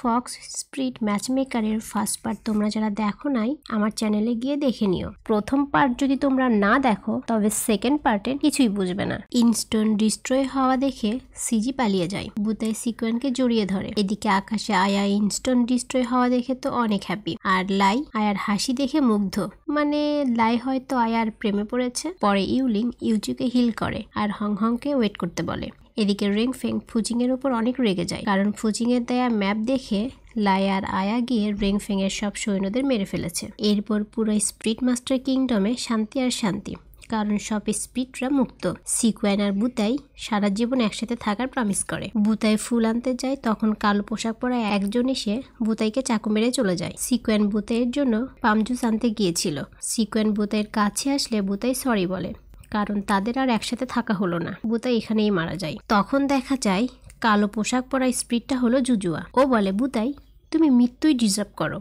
Fox spirit ম্যাচমেকারের first part তোমরা যারা দেখো নাই আমার চ্যানেলে গিয়ে দেখে নিও। প্রথম পার্ট যদি তোমরা না দেখো তবে সেকেন্ড পার্টে কিছুই বুঝবে না। ইনস্ট্যান্ট ডিস্ট্রয় হওয়া দেখে সিজি পালিয়ে যায়, বুতাই সিকোয়েনকে জড়িয়ে ধরে। এদিকে আকাশে আয়া ইনস্ট্যান্ট ডিস্ট্রয় হওয়া দেখে তো অনেক হ্যাপি, আর লাই আয়ার হাসি দেখে মুগ্ধ। মানে লাই হয়তো আয়ার প্রেমে পড়েছে। পরে ইউলিং ইউচুকে হিল করে আর হংহংকে ওয়েট করতে বলে। এদিকে রেংফেং ফুজিং এর উপর অনেক রেগে যায়, কারণ ফুজিং এর দেয়া ম্যাপ দেখে লাই আর আয়া গিয়ে রেংফেং এর সব সৈন্যদের মেরে ফেলেছে। এরপর পুরো স্প্রিট মাস্টার কিংডমে শান্তি আর শান্তি, কারণ সব স্পিডরা মুক্ত। সিকোয়েন আর বুতাই সারা জীবন একসাথে থাকার প্রমিস করে। বুতাই ফুল আনতে যায়, তখন কালো পোশাক পরা একজন এসে বুতাইকে চাকু মেরে চলে যায়। সিকোয়েন বুতাইয়ের জন্য পামজুস আনতে গিয়েছিল। সিকোয়েন বুতাইয়ের কাছে আসলে বুতাই সরি বলে, কারণ তাদের আর একসাথে থাকা হলো না। বুতাই এখানেই মারা যায়। তখন দেখা যায় কালো পোশাক পরা স্পিডটা হলো জুজুয়া। ও বলে, বুতাই তুমি মৃত্যুই ডিজার্ভ করো।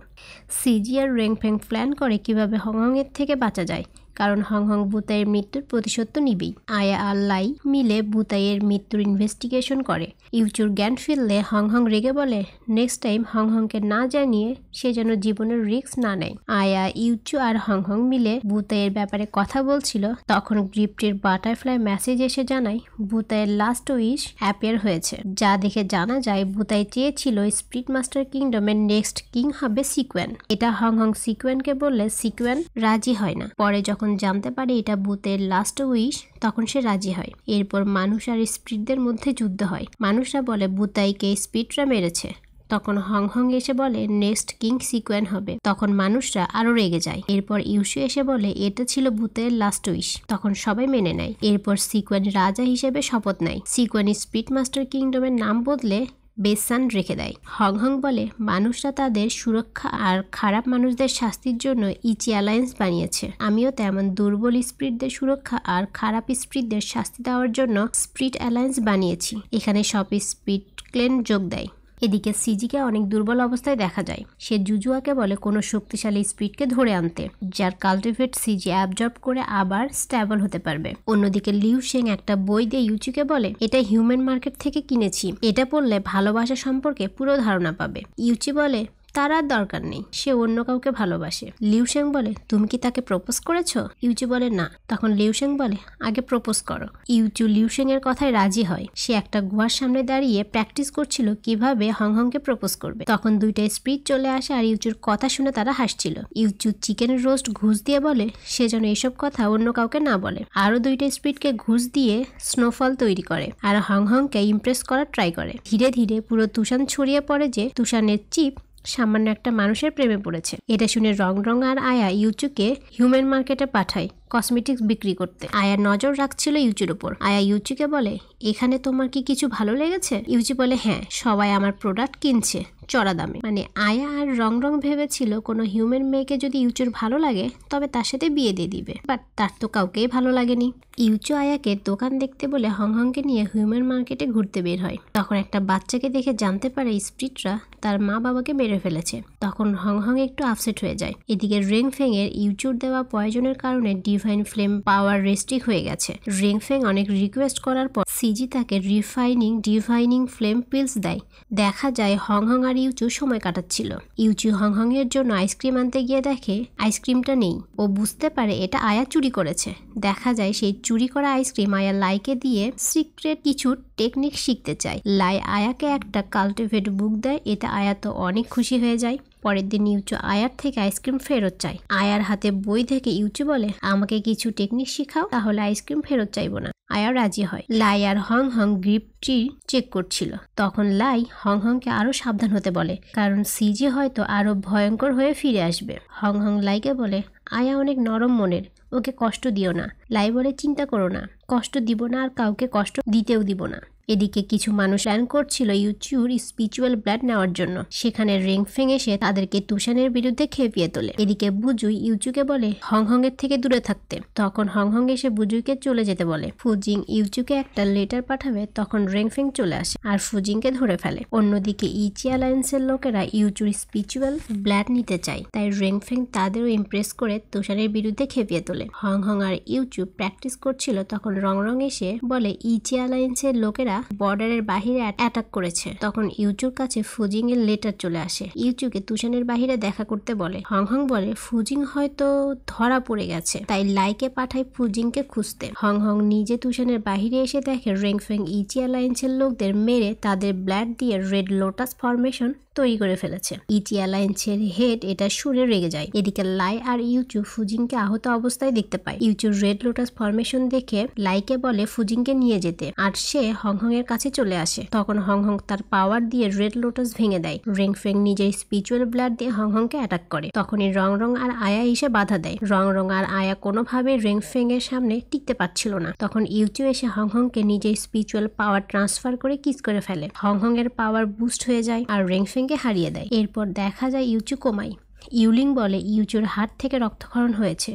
সিজি আর রেংফেং প্ল্যান করে কিভাবে হংহং এর থেকে বাঁচা যায়, কারণ হংহং বুতাইয়ের মৃত্যুর প্রতিশোধ তো নিবেই। আয়া আর লাই মিলে বুতাইয়ের মৃত্যুর ইনভেস্টিগেশন করে। ইউচুর জ্ঞান ফিরলে হংহং রেগে বলে নেক্সট টাইম হংহংকে না জানিয়ে সে যেন জীবনের রিস্ক না নেয়। আয়া, ইউচু আর হংহং মিলে বুতাইয়ের ব্যাপারে কথা বলছিল, তখন গ্রিপ্টের বাটারফ্লাই মেসেজ এসে জানায় বুতাইয়ের লাস্ট উইশ অ্যাপিয়ার হয়েছে, যা দেখে জানা যায় বুতাই চেয়েছিল স্প্রিট মাস্টার কিংডমের নেক্সট কিং হবে সিকোয়েন। এটা হংহং সিকোয়েনকে বললে সিকোয়েন রাজি হয় না। পরে যখন জানতে পারে এটা বুতের লাস্ট উইশ, তখন সে রাজি হয়। এরপর মানুষ আর স্পিরিটদের মধ্যে যুদ্ধ হয়। মানুষরা বলে বুতাইকে স্পিরিটরা মেরেছে। তখন হংহং এসে বলে নেক্সট কিং সিকোয়েন হবে। তখন মানুষরা আরো রেগে যায়। এরপর ইউশু এসে বলে এটা ছিল ভূতের লাস্ট উইশ। তখন সবাই মেনে নেয়। এরপর সিকোয়েন রাজা হিসেবে শপথ নেয়। সিকোয়েন স্পিরিট মাস্টার কিংডমের নাম বদলে বেসান রেখে দেয়। হংহং বলে মানুষরা তাদের সুরক্ষা আর খারাপ মানুষদের শাস্তির জন্য ইচি অ্যালায়েন্স বানিয়েছে। আমিও তেমন দুর্বল স্পিরিটদের সুরক্ষা আর খারাপ স্পিরিটদের শাস্তি দেওয়ার জন্য স্পিরিট অ্যালায়েন্স বানিয়েছি। এখানে সব স্পিরিট ক্লেন যোগ দেয়। এদিকে সিজিকে অনেক দুর্বল অবস্থায় দেখা যায়। সে জুজুয়াকে বলে কোনো শক্তিশালী স্পিরিটকে ধরে আনতে, যার কাল্টিভেট সিজি অ্যাবজর্ব করে আবার স্ট্যাবল হতে পারবে। অন্যদিকে লিউ শেং একটা বই দিয়ে ইউচুকে বলে এটা হিউম্যান মার্কেট থেকে কিনেছি, এটা পড়লে ভালোবাসা সম্পর্কে পুরো ধারণা পাবে। ইউচি বলে তার আর দরকার নেই, সে অন্য কাউকে ভালোবাসে। লিউ শেং বলে তুমি কি তাকে প্রপোজ করেছো? ইউচু বলে না। তখন লিউ শেং বলে আগে প্রপোজ করো। ইউচু লিউ শেং এর কথায় রাজি হয়। সে একটা গুহার সামনে দাঁড়িয়ে প্র্যাকটিস করছিল কিভাবে হংহংকে প্রপোজ করবে। তখন দুইটা স্পিরিট চলে আসে আর ইউচুর কথা শুনে তারা হাসছিল। ইউচু চিকেন রোস্ট ঘুষ দিয়ে বলে সে যেন এসব কথা অন্য কাউকে না বলে। আরো দুইটা স্পিরিটকে ঘুষ দিয়ে স্নোফল তৈরি করে আর হংহংকে ইমপ্রেস করার ট্রাই করে। ধীরে ধীরে পুরো তুষান ছড়িয়ে পড়ে যে তুষানের চিপ সামান্য একটা মানুষের প্রেমে পড়েছে। এটা শুনে রং আর আয়া ইউচুকে হিউম্যান মার্কেটে পাঠায় কসমেটিক্স বিক্রি করতে। আয়া নজর রাখছিল ইউচুর উপর। আয়া ইউচুকে বলে এখানে তোমার কি কিছু ভালো লেগেছে? ইউচু বলে হ্যাঁ, সবাই আমার প্রোডাক্ট কিনছে চড়া দামে। মানে আয়া আর রং ভেবেছিল কোনো হিউম্যান মেয়েকে যদি ইউচুর ভালো লাগে তবে তার সাথে বিয়ে দিয়ে দিবে, বাট তার তো কাউকেই ভালো লাগেনি। ইউচু আয়াকে দোকান দেখতে বলে হংহংকে নিয়ে হিউম্যান মার্কেটে ঘুরতে বের হয়। তখন একটা বাচ্চাকে দেখে জানতে পারে স্পিরিটরা তার মা বাবাকে মেরে ফেলেছে। তখন হংহং একটু আপসেট হয়ে যায়। এদিকে রেংফেং এর ইউচুর দেওয়া পয়জনের কারণে ডিভাইন ফ্লেম পাওয়ার রেস্ট্রিক্ট হয়ে গেছে। রেংফেং অনেক রিকোয়েস্ট করার পর সিজি তাকে ডিভাইনিং ফ্লেম পিলস দেয়। দেখা যায় হংহং আর ইউচু সময় কাটাচ্ছিল। ইউচু হংহং এর জন্য আইসক্রিম আনতে গিয়ে দেখে আইসক্রিমটা নেই। ও বুঝতে পারে এটা আয়া চুরি করেছে। দেখা যায় সেই চুরি করা আইসক্রিম আয়া লাইকে দিয়ে সিক্রেট কিছু টেকনিক শিখতে চায়। লাই আয়াকে একটা কাল্টিভেট বুক দেয়। এটা আয়া তো অনেক খুশি হয়ে যায়। পরের দিন ইউচু আয়ার থেকে আইসক্রিম ফেরত চায়। আয়ার হাতে বই থেকে ইউচু বলে আমাকে কিছু টেকনিক শিখাও, তাহলে আইসক্রিম ফেরত চাইবো না। আয়া রাজি হয়। লাই আর হংহং গ্রিপটি চেক করছিল। তখন লাই হংহংকে আরো সাবধান হতে বলে, কারণ সিজি হয়তো আরো ভয়ঙ্কর হয়ে ফিরে আসবে। হংহং লাইকে বলে আয়া অনেক নরম মনের, ওকে কষ্ট দিও না। লাই বলে চিন্তা করো না, কষ্ট দিব না আর কাউকে কষ্ট দিতেও দিব না। এদিকে কিছু মানুষ প্ল্যান করছিল ইউচুর স্পিরিচুয়াল ব্লাড নেওয়ার জন্য। সেখানে রেংফেং এসে তাদেরকে তুষানের বিরুদ্ধে খেপিয়ে তোলে। এদিকে বুজুই ইউচুকে বলে হংহং এর থেকে দূরে থাকতে। তখন হংহং এসে বুজুইকে চলে যেতে বলে। ফুজিং ইউচুকে একটা লেটার পাঠাবে। তখন রেংফেং চলে আসে আর ফুজিংকে ধরে ফেলে। অন্যদিকে ইচি অ্যালায়েন্সের লোকেরা ইউচুর স্পিরিচুয়াল ব্লাড নিতে চায়, তাই রেংফেং তাদেরও ইমপ্রেস করে তুষানের বিরুদ্ধে খেপিয়ে তোলে। হংহং আর ইউচু প্র্যাকটিস করছিল। তখন রং এসে বলে ইচি অ্যালায়েন্সের লোকেরা সেনারা বর্ডারের বাহিরে অ্যাটাক করেছে। তখন ইউচুর কাছে ফুজিং এর লেটার চলে আসে। ইউচুকে তুষানের বাহিরে দেখা করতে বলে। হংহং বলে ফুজিং হয়তো ধরা পড়ে গেছে, তাই লাইকে পাঠায় ফুজিংকে খুঁজতে। হংহং নিজে তুষানের বাহিরে এসে দেখে রেংফেং ইচি অ্যালায়েন্সের লোকদের মেরে তাদের ব্লাড দিয়ে রেড লোটাস ফরমেশন তৈরি করে ফেলেছে। ইচি অ্যালায়েন্সের হেড এটা শুনে রেগে যায়। এদিকে লাই আর ইউচু ফুজিংকে আহত অবস্থায় দেখতে পায়। ইউচুর রেড লোটাস ফরমেশন দেখে লাইকে বলে ফুজিংকে নিয়ে যেতে, আর সে হংহং এর কাছে চলে আসে। তখন হংহং তার পাওয়ার দিয়ে রেড লোটাস ভেঙে দেয়। রেংফেং নিজের স্পিরিচুয়াল ব্লাড দিয়ে হংহংকে অ্যাটাক করে। তখনই রং আর আয়া এসে বাধা দেয়। রং আর আয়া কোনোভাবে রেংফেং এর সামনে টিকতে পারছিল না। তখন ইউচু এসে হংহংকে নিজের স্পিরিচুয়াল পাওয়ার ট্রান্সফার করে কিস করে ফেলে। হংহং এর পাওয়ার বুস্ট হয়ে যায় আর রেংফেং কে হারিয়ে দেয়। এরপর দেখা যায় ইউচু কোমায়। ইউলিং বলে ইউচুর হাত থেকে রক্তক্ষরণ হয়েছে,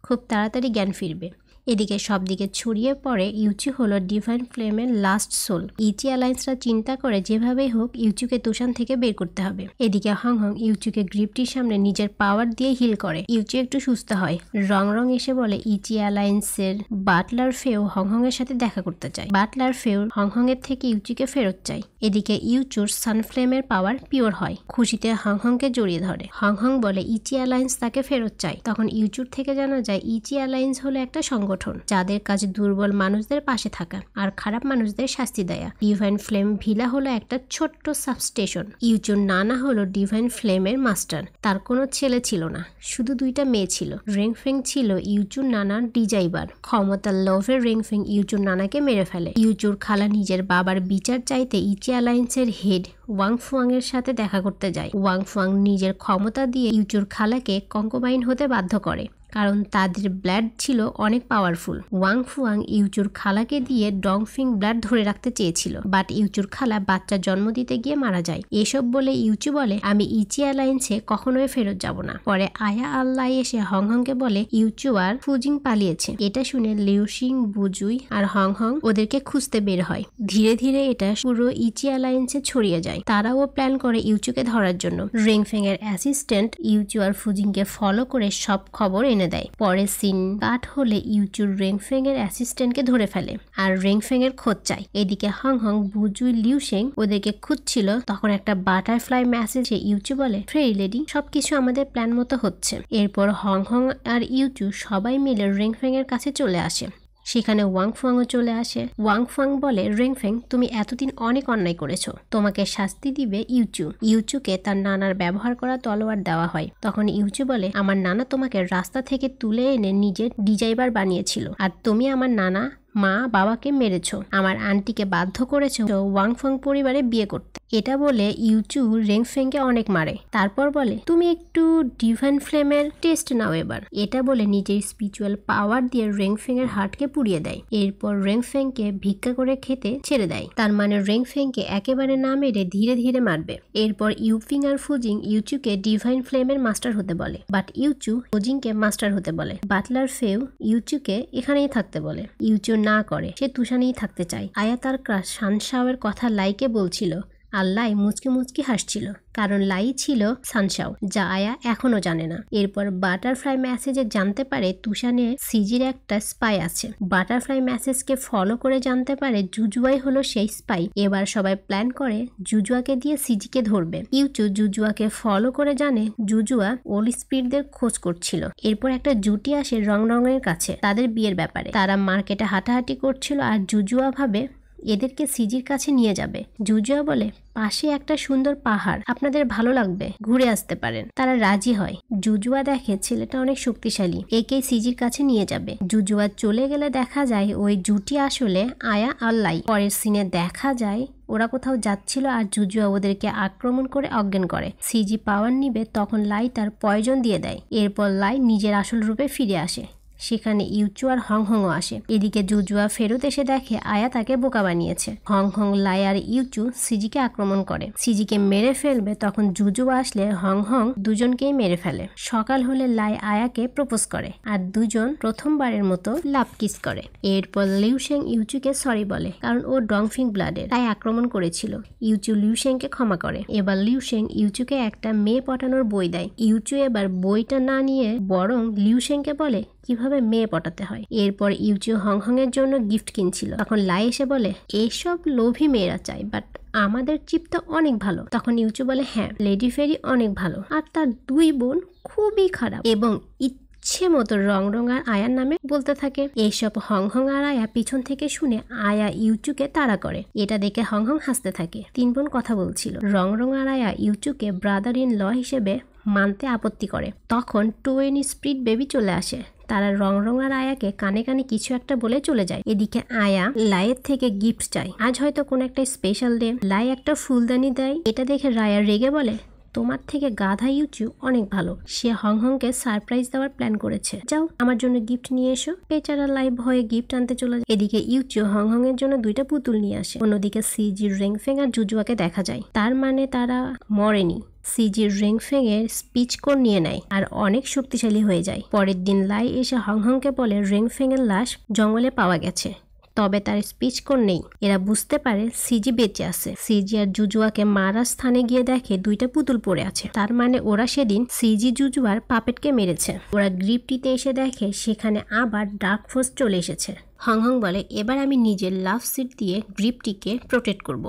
খুব তাড়াতাড়ি জ্ঞান ফিরবে। এদিকে সব দিকে ছড়িয়ে পড়ে ইউচু হলো ডিভাইন ফ্লেমের লাস্ট সোল। ইচি অ্যালায়েন্সরা চিন্তা করে যেভাবেই হোক ইউচুকে তুষান থেকে বের করতে হবে। এদিকে হংহং ইউচুকে গ্রিপটির সামনে নিজের পাওয়ার দিয়ে হিল করে। ইউচু একটু সুস্থ হয়। রং এসে বলে ইচি অ্যালায়েন্সের বাটলার ফেও হংহং এর সাথে দেখা করতে চায়। বাটলার ফেও হংহং এর থেকে ইউচুকে ফেরত চায়। এদিকে ইউচুর সানফ্লেমের পাওয়ার পিওর হয়। খুশিতে হংহংকে জড়িয়ে ধরে। হংহং বলে ইচি অ্যালায়েন্স তাকে ফেরত চায়। তখন ইউচুর থেকে জানা যায় ইচি অ্যালায়েন্স হলো একটা সংগঠন যাদের কাজ দুর্বল মানুষদের পাশে থাকা আর খারাপ মানুষদের শাস্তি দেয়া। ডিভাইন ফ্লেম ভিলা হলো একটা ছোট্ট সাবস্টেশন। ইউচুর নানা হলো ডিভাইন ফ্লেমের মাস্টার। তার কোনো ছেলে ছিল না, শুধু 2টা মেয়ে ছিল। রেংফেং ছিল ইউচুর নানার ডিজাইবার। ক্ষমতার লোভে রেংফেং ইউচুর নানাকে মেরে ফেলে। ইউচুর খালা নিজের বাবার বিচার চাইতে ইচি অ্যালায়েন্সের হেড ওয়াং ফুয়াং এর সাথে দেখা করতে যায়। ওয়াং ফুয়াং নিজের ক্ষমতা দিয়ে ইউচুর খালাকে কঙ্কোবাইন হতে বাধ্য করে, কারণ তাদের ব্লাড ছিল অনেক পাওয়ারফুল। ওয়াং ফুয়াং ইউচুর খালাকে দিয়ে ডংফিং ব্লাড ধরে রাখতে চেয়েছিল, বাট ইউচুর খালা বাচ্চা জন্ম দিতে গিয়ে মারা যায়। এসব বলে ইউচু বলে আমি ইচি অ্যালায়েন্সে কখনোই ফেরত যাব না। পরে আয়া আল্লাহ এসে হংহংকে বলে ইউচু আর ফুজিং পালিয়েছে। এটা শুনে লিউশিং, বুজুই আর হংহং ওদেরকে খুঁজতে বের হয়। ধীরে ধীরে এটা পুরো ইচি অ্যালায়েন্সে ছড়িয়ে যায়। তারাও প্ল্যান করে ইউচুকে ধরার জন্য। রেংফেং এর অ্যাসিস্ট্যান্ট ইউচু আর ফুজিংকে ফলো করে সব খবর এনে দেয়। পরে সিন কাট হলে ইউচুর রেংফেং এর অ্যাসিস্ট্যান্টকে ধরে ফেলে আর রেংফেং এর খোঁজ চায়। এদিকে হংহং, বুজুই, লিউশেং ওদেরকে খুঁজছিল। তখন একটা বাটারফ্লাই মেসেজে ইউচু বলে ফেরি লেডি, সবকিছু আমাদের প্ল্যান মতো হচ্ছে। এরপর হংহং আর ইউচু সবাই মিলে রেংফেং এর কাছে চলে আসে। সেখানে ওয়াং ফুয়াংও চলে আসে। ওয়াং ফুয়াং বলে রেংফেং তুমি এতদিন অনেক অন্যায় করেছো, তোমাকে শাস্তি দিবে ইউচু। ইউচুকে তার নানার ব্যবহার করা তলোয়ার দেওয়া হয়। তখন ইউচু বলে আমার নানা তোমাকে রাস্তা থেকে তুলে এনে নিজের ডিজাইবার বানিয়েছিল, আর তুমি আমার নানা মা বাবাকে মেরেছো, আমার আন্টিকে বাধ্য করেছো ওয়াংফং পরিবারে বিয়ে করতে। এটা বলে ইউচু রেংফেংকে অনেক মারে। তারপর বলে তুমি একটু ডিভাইন ফ্লেমের টেস্ট নাও এবার। এটা বলে নিজের স্পিরিচুয়াল পাওয়ার দিয়ে রেংফেং এর হার্টকে পুড়িয়ে দেয়। এরপর রেংফেংকে ভিক্ষা করে খেতে ছেড়ে দেয়। তার মানে রেংফেংকে একেবারে না মেরে ধীরে ধীরে মারবে। এরপর ইউফিং আর ফুজিং ইউচুকে ডিভাইন ফ্লেমের মাস্টার হতে বলে, বাট ইউচু ফুজিংকে মাস্টার হতে বলে। বাটলার ফেউ ইউচুকে এখানেই থাকতে বলে। ইউচু না করে, সে তুষানেই থাকতে চায়। আয়া তার ক্রাশ সানশাওয়ের কথা লাইকে বলছিল আর লাই মুচকি মুচকি হাসছিল, কারণ লাই ছিল সানশাও, যা আয়া এখনো জানে না। এরপর বাটারফ্লাই মেসেজে জানতে পারে তুষানে সিজির একটা স্পাই আছে। বাটারফ্লাই মেসেজকে ফলো করে জানতে পারে জুজুয়াই হলো সেই স্পাই। এবার সবাই প্ল্যান করে জুজুয়াকে দিয়ে সিজিকে ধরবে। ইউচু জুজুয়াকে ফলো করে জানে জুজুয়া ওল স্পিরিটদের খোঁজ করছিল। এরপর একটা জুটি আসে রংের কাছে তাদের বিয়ের ব্যাপারে। তারা মার্কেটে হাঁটাহাঁটি করছিল আর জুজুয়া ভাবে এদেরকে সিজির কাছে নিয়ে যাবে। জুজুয়া বলে পাশে একটা সুন্দর পাহাড়, আপনাদের ভালো লাগবে, ঘুরে আসতে পারেন। তারা রাজি হয়। জুজুয়া দেখে ছেলেটা অনেক শক্তিশালী, একে সিজির কাছে নিয়ে যাবে। জুজুয়া চলে গেলে দেখা যায় ওই জুটি আসলে আয়া আর লাই। পরের সিনে দেখা যায় ওরা কোথাও যাচ্ছিল আর জুজুয়া ওদেরকে আক্রমণ করে অজ্ঞান করে। সিজি পাওয়ার নিবে, তখন লাই তার পয়জন দিয়ে দেয়। এরপর লাই নিজের আসল রূপে ফিরে আসে। সেখানে ইউচু আর হংহংও আসে। এদিকে জুজুয়া ফেরত এসে দেখে আয়া তাকে বোকা বানিয়েছে। হংহং, লাই আর ইউচু সিজিকে আক্রমণ করে। সিজিকে মেরে ফেলবে, তখন জুজুয়া আসলে হংহং দুজনকেই মেরে ফেলে। সকাল হলে লাই আয়াকে প্রপোজ করে আর দুজন প্রথমবারের মতো লাভ কিস করে। এরপর লিউশেং ইউচুকে সরি বলে, কারণ ও ডংফিং ব্লাডের, তাই আক্রমণ করেছিল। ইউচু লিউশেংকে ক্ষমা করে। এবার লিউশেং ইউচুকে একটা মেয়ে পটানোর বই দেয়। ইউচু এবার বইটা না নিয়ে বরং লিউশেংকে বলে কিভাবে মেয়ে পটাতে হয়। এরপর ইউচু হংহং এর জন্য গিফট কিনছিল। তখন লাই এসে বলে এইসব লোভী মেয়েরা চাই, বাট আমাদের চিপ তো অনেক ভালো। তখন ইউচু বলে হ্যাঁ, লেডি ফেরি অনেক ভালো আর তার 2 বোন খুবই খারাপ, এবং ইচ্ছে মতো রং আর আয়ার নামে বলতে থাকে। এইসব হংহং আর আয়া পিছন থেকে শুনে আয়া ইউচুকে তাড়া করে। এটা দেখে হংহং হাসতে থাকে। 3 বোন কথা বলছিল। রং আর আয়া ইউচুকে ব্রাদার ইন ল হিসেবে মানতে আপত্তি করে। তখন টুয়েন স্প্রিট বেবি চলে আসে। তারা রং আর আয়াকে কানে কানে কিছু একটা বলে চলে যায়। এদিকে আয়া লাইয়ের থেকে গিফট চায়। আজ হয়তো কোন একটা স্পেশাল ডে। লাই একটা ফুলদানি দেয়। এটা দেখে রায়া রেগে বলে তোমার থেকে গাধা ইউচু অনেক ভালো। সে হংহংকে সারপ্রাইজ দেওয়ার প্ল্যান করেছে। যাও আমার জন্য গিফট নিয়ে এসো। বেচারা লাই ভয়ে গিফট আনতে চলে যায়। এদিকে ইউচু হংহং এর জন্য 2টা পুতুল নিয়ে আসে। অন্যদিকে সিজি, রেংফেং আর জুজুয়াকে দেখা যায়। তার মানে তারা মরেনি। সিজি রেংফেং এর স্পিচ কোর নিয়ে নেয় আর অনেক শক্তিশালী হয়ে যায়। পরের দিন লাই এসে হংহংকে বলে রেংফেং এর লাশ জঙ্গলে পাওয়া গেছে, তবে তার স্পিচ কোর নেই। এরা বুঝতে পারে সিজি বেঁচে আছে। সিজি আর জুজুয়াকে মারার স্থানে গিয়ে দেখে 2টা পুতুল পড়ে আছে। তার মানে ওরা সেদিন সিজি জুজুয়ার পাপেটকে মেরেছে। ওরা গ্রিপটিতে এসে দেখে সেখানে আবার ডার্ক ফোর্স চলে এসেছে। হংহং বলে এবার আমি নিজের লাভ সিট দিয়ে গ্রিপটিকে প্রোটেক্ট করব।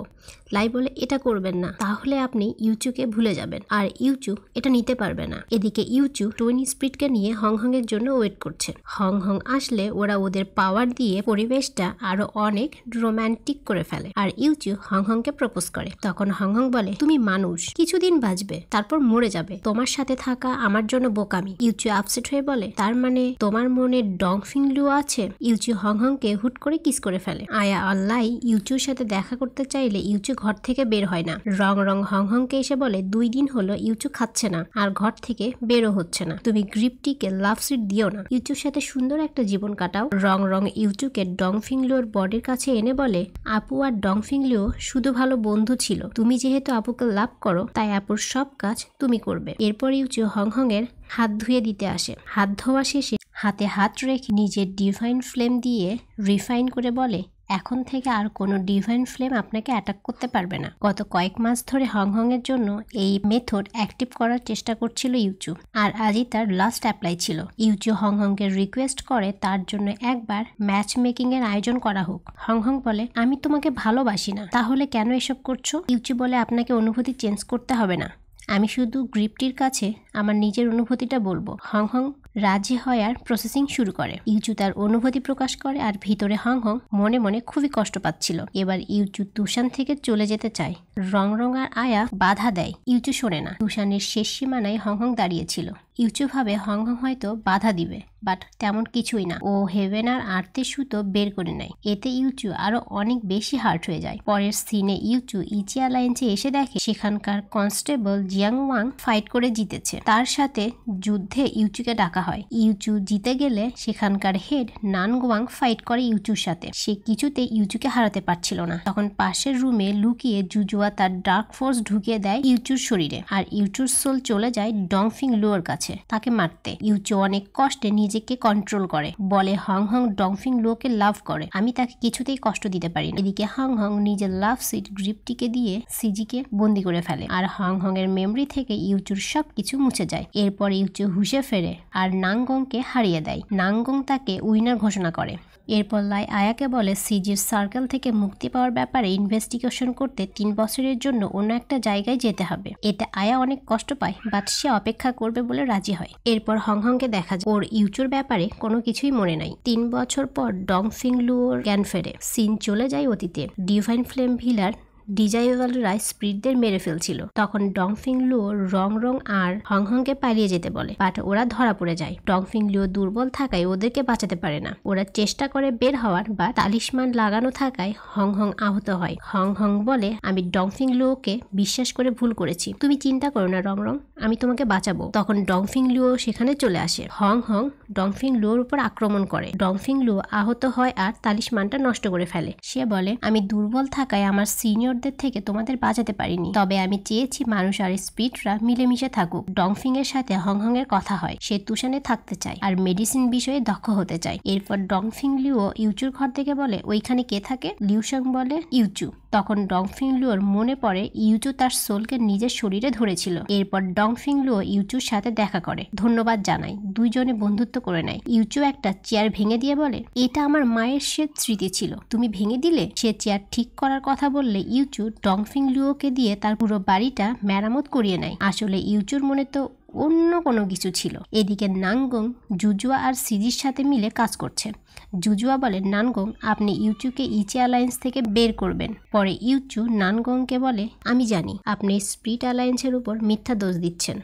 লাই বলে এটা করবেন না, তাহলে আপনি ইউচুকে ভুলে যাবেন আর ইউচু এটা নিতে পারবে না। এদিকে ইউচু টুয়েন স্প্রিটকে নিয়ে হংহং এর জন্য ওয়েট করছে। হংহং আসলে ওরা ওদের পাওয়ার দিয়ে পরিবেশটা আরো অনেক রোমান্টিক করে ফেলে আর ইউচু হংহংকে প্রপোজ করে। তখন হংহং বলে তুমি মানুষ, কিছুদিন বাঁচবে তারপর মরে যাবে, তোমার সাথে থাকা আমার জন্য বোকামি। ইউচু আপসেট হয়ে বলে তার মানে তোমার মনে ডংফিং লু আছে? ইউচু হংহংকে হুট করে কিস করে ফেলে। আয়া আর লাই ইউচুর সাথে দেখা করতে চাইলে ইউচু ঘর থেকে বের হয় না। রং হংহংকে এসে বলে 2 দিন হলো ইউচু খাচ্ছে না আর ঘর থেকে বেরও হচ্ছে না, তুমি গ্রিপটিকে লাভ সিট দিও না, ইউচুর সাথে সুন্দর একটা জীবন কাটাও। রং ইউচুকে ডংফিং লুর বডির কাছে এনে বলে আপু আর ডংফিং লু শুধু ভালো বন্ধু ছিল, তুমি যেহেতু আপুকে লাভ করো তাই আপুর সব কাজ তুমি করবে। এরপর ইউচু হংহং এর হাত ধুয়ে দিতে আসে। হাত ধোয়া শেষে হাতে হাত রেখে নিজের ডিভাইন ফ্লেম দিয়ে রিফাইন করে বলে এখন থেকে আর কোনো ডিভাইন ফ্লেম আপনাকে অ্যাটাক করতে পারবে না। গত কয়েক মাস ধরে হংহং এর জন্য এই মেথড অ্যাক্টিভ করার চেষ্টা করছিল ইউচু, আর আজই তার লাস্ট অ্যাপ্লাই ছিল। ইউচু হংহংকে রিকোয়েস্ট করে তার জন্য একবার ম্যাচ মেকিং এর আয়োজন করা হোক। হংহং বলে আমি তোমাকে ভালোবাসি না, তাহলে কেন এসব করছো? ইউচু বলে আপনাকে অনুভূতি চেঞ্জ করতে হবে না, আমি শুধু গ্রিপটির কাছে আমার নিজের অনুভূতিটা বলবো। হংহং রাজি হয় আর প্রসেসিং শুরু করে। ইউচু তার অনুভূতি প্রকাশ করে আর ভিতরে হংহং মনে মনে খুবই কষ্ট পাচ্ছিল। এবার ইউচু তুষান থেকে চলে যেতে চায়। রং আর আয়া বাধা দেয়, ইউচু শোনে না। তুষানের শেষ সীমানায় হংহং দাঁড়িয়েছিল। ইউচু ভাবে হংহং হয়তো বাধা দিবে, বাট তেমন কিছুই না। ও হেভেন আর আর্থের সুতো বের করে নেয়। এতে ইউচু আরো অনেক বেশি হার্ট হয়ে যায়। পরের সিনে ইউচু ইচি অ্যালায়েন্সে এসে দেখে সেখানকার কনস্টেবল জিয়াং ওয়াং ফাইট করে জিতেছে। তার সাথে যুদ্ধে ইউচুকে ডাকা হয়। ইউচু জিতে গেলে সেখানকার হেড নানগোয়াং ফাইট করে ইউচুর সাথে। সে কিছুতে ইউচুকে হারাতে পারছিল না। তখন পাশের রুমে লুকিয়ে জুজুয়া তার ডার্ক ফোর্স ঢুকিয়ে দেয় ইউচুর শরীরে, আর ইউচুর সোল চলে যায় ডংফিং লুর কাছে তাকে মারতে। ইউচু অনেক কষ্টে নিজেকে কন্ট্রোল করে, বলে হংহং ডংফিং লুকে লাভ করে, আমি তাকে কিছুতেই কষ্ট দিতে পারি না। এদিকে হংহং নিজের লাভ সিট গ্রিপটিকে দিয়ে সিজিকে বন্দি করে ফেলে, আর হংহং এর মেমরি থেকে ইউচুর সবকিছু মুছে যায়। এরপর ইউচু হুশে ফেরে আর নাঙ্গংকে হারিয়ে দেয়। নাঙ্গং তাকে উইনার ঘোষণা করে। এরপর লাই আয়াকে বলে সিজির সার্কেল থেকে মুক্তি পাওয়ার ব্যাপারে ইনভেস্টিগেশন করতে 3 বছরের জন্য অন্য একটা জায়গায় যেতে হবে। এতে আয়া অনেক কষ্ট পায়, বাট সে অপেক্ষা করবে বলে রাজি হয়। এরপর হংহংকে দেখা যায় ওর ইউচুর ব্যাপারে কোনো কিছুই মনে নাই। 3 বছর পর ডংফিং লু ওর জ্ঞান ফেরে। সিন চলে যায় অতীতে। ডিভাইন ফ্লেম ভিলার ডিজাইভালরা স্প্রিটদের মেরে ফেলছিল। তখন ডংফিং লু রং আর হংহংকে পালিয়ে যেতে বলে, বাট ওরা ধরা পড়ে যায়। ডংফিং লু দুর্বল থাকায় ওদেরকে বাঁচাতে পারে না। ওরা চেষ্টা করে বের হওয়ার, বা তালিসমান লাগানো থাকায় হংহং আহত হয়। হংহং বলে আমি ডংফিং লুকে বিশ্বাস করে ভুল করেছি, তুমি চিন্তা করো না রং, আমি তোমাকে বাঁচাবো। তখন ডংফিং লু সেখানে চলে আসে। হংহং ডংফিং লুর উপর আক্রমণ করে। ডংফিং লু আহত হয় আর তালিসমানটা নষ্ট করে ফেলে। সে বলে আমি দুর্বল থাকায় আমার সিনিয়র প্লেয়ারদের থেকে তোমাদের বাঁচাতে পারিনি, তবে আমি চেয়েছি মানুষ আর স্পিডরা মিলেমিশে থাকুক। ডংফিং এর সাথে হংহং এর কথা হয়, সে তুষানে থাকতে চায় আর মেডিসিন বিষয়ে দক্ষ হতে চায়। এরপর ডংফিং লিও ইউচুর ঘর থেকে বলে ওইখানে কে থাকে? লিউশাং বলে ইউচু। তখন ডংফিং লুয়োর মনে পড়ে ইউচু তার সোলকে নিজের শরীরে ধরেছিল। এরপর ডংফিং লুয়ো ইউচুর সাথে দেখা করে, ধন্যবাদ জানায়, দুইজনে বন্ধুত্ব করে নেয়। ইউচু একটা চেয়ার ভেঙে দিয়ে বলে এটা আমার মায়ের শেষ স্মৃতি ছিল, তুমি ভেঙে দিলে। সে চেয়ার ঠিক করার কথা বললে ইউচু ডংফিং লুয়োকে দিয়ে তার পুরো বাড়িটা মেরামত করিয়ে নেয়। আসলে ইউচুর মনে তো অন্য কোনো কিছু ছিল। এদিকে নানগং জুজুয়া আর সিজির সাথে মিলে কাজ করছে। জুজুয়া বলে নানগং আপনি ইউচুকে ইচি অ্যালায়েন্স থেকে বের করবেন। পরে ইউচু নানগংকে বলে আমি জানি আপনি স্পিড অ্যালায়েন্সের উপর মিথ্যা দোষ দিচ্ছেন,